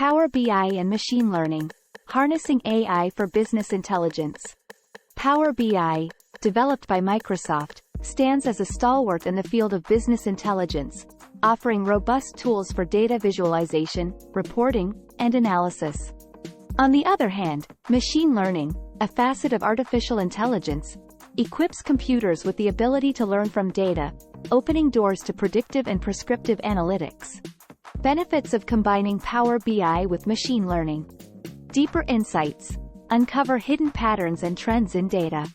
Power BI and machine learning. Harnessing AI for business intelligence. Power BI, developed by Microsoft, stands as a stalwart in the field of business intelligence, offering robust tools for data visualization, reporting, and analysis. On the other hand, machine learning, a facet of artificial intelligence, equips computers with the ability to learn from data, opening doors to predictive and prescriptive analytics. Benefits of combining Power BI with machine learning. Deeper insights. Uncover hidden patterns and trends in data.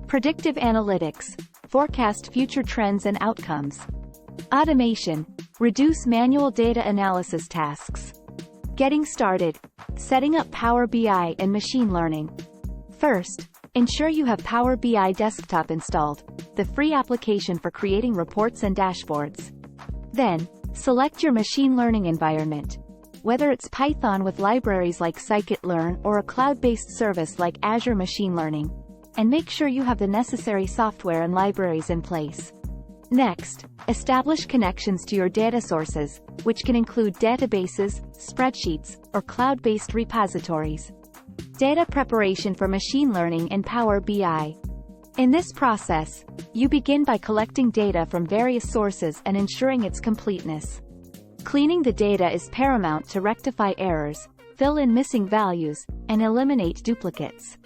Predictive analytics. Forecast future trends and outcomes. Automation. Reduce manual data analysis tasks. Getting started. Setting up Power BI and machine learning. First, ensure you have Power BI Desktop installed, the free application for creating reports and dashboards. Then, select your machine learning environment, whether it's Python with libraries like scikit-learn or a cloud-based service like Azure Machine Learning, and make sure you have the necessary software and libraries in place. Next, establish connections to your data sources, which can include databases, spreadsheets, or cloud-based repositories. Data preparation for machine learning in Power BI. In this process, you begin by collecting data from various sources and ensuring its completeness. Cleaning the data is paramount to rectify errors, fill in missing values, and eliminate duplicates.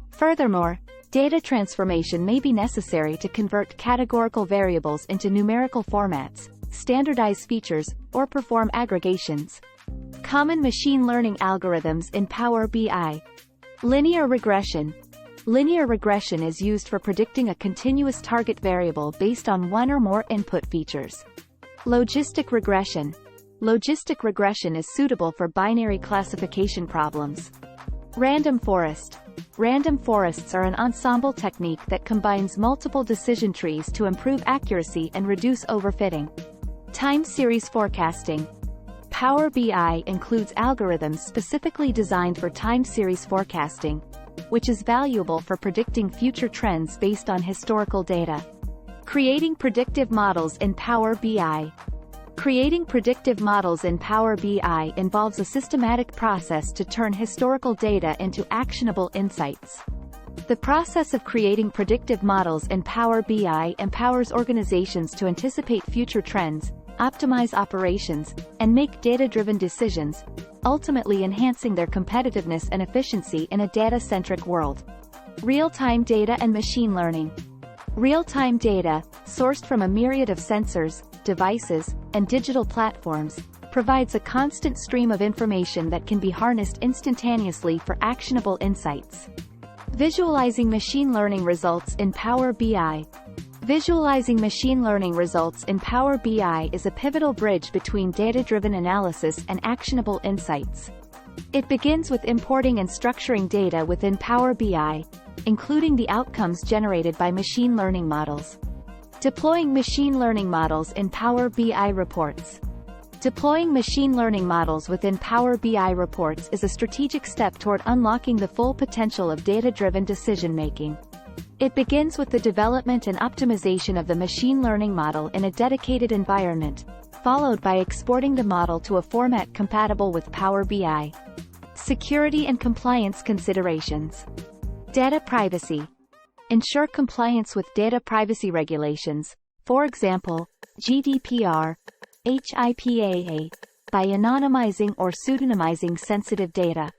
Furthermore, data transformation may be necessary to convert categorical variables into numerical formats, standardize features, or perform aggregations. Common machine learning algorithms in Power BI. Linear regression. Linear regression is used for predicting a continuous target variable based on one or more input features. Logistic regression. Logistic regression is suitable for binary classification problems. Random forest. Random forests are an ensemble technique that combines multiple decision trees to improve accuracy and reduce overfitting. Time series forecasting. Power BI includes algorithms specifically designed for time series forecasting, which is valuable for predicting future trends based on historical data. Creating predictive models in Power BI. Creating predictive models in Power BI involves a systematic process to turn historical data into actionable insights. The process of creating predictive models in Power BI empowers organizations to anticipate future trends, optimize operations, and make data-driven decisions, ultimately enhancing their competitiveness and efficiency in a data-centric world. Real-time data and machine learning. Real-time data, sourced from a myriad of sensors, devices, and digital platforms, provides a constant stream of information that can be harnessed instantaneously for actionable insights. Visualizing machine learning results in Power BI. Visualizing machine learning results in Power BI is a pivotal bridge between data-driven analysis and actionable insights. It begins with importing and structuring data within Power BI, including the outcomes generated by machine learning models. Deploying machine learning models in Power BI reports. Deploying machine learning models within Power BI reports is a strategic step toward unlocking the full potential of data-driven decision-making. It begins with the development and optimization of the machine learning model in a dedicated environment, followed by exporting the model to a format compatible with Power BI. Security and compliance considerations. Data privacy. Ensure compliance with data privacy regulations, for example, GDPR, HIPAA, by anonymizing or pseudonymizing sensitive data.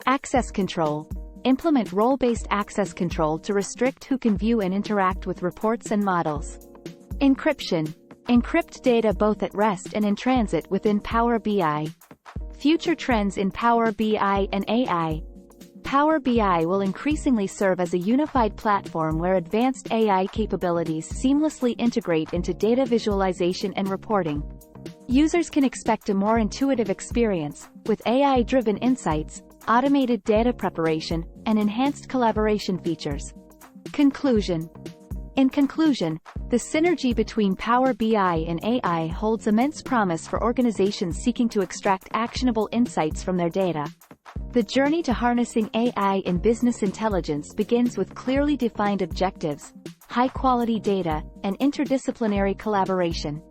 Access control. Implement role-based access control to restrict who can view and interact with reports and models. Encryption. Encrypt data both at rest and in transit within Power BI. Future trends in Power BI and AI. Power BI will increasingly serve as a unified platform where advanced AI capabilities seamlessly integrate into data visualization and reporting. Users can expect a more intuitive experience, with AI-driven insights, automated data preparation, and enhanced collaboration features. Conclusion. In conclusion, the synergy between Power BI and AI holds immense promise for organizations seeking to extract actionable insights from their data. The journey to harnessing AI in business intelligence begins with clearly defined objectives, high-quality data, and interdisciplinary collaboration.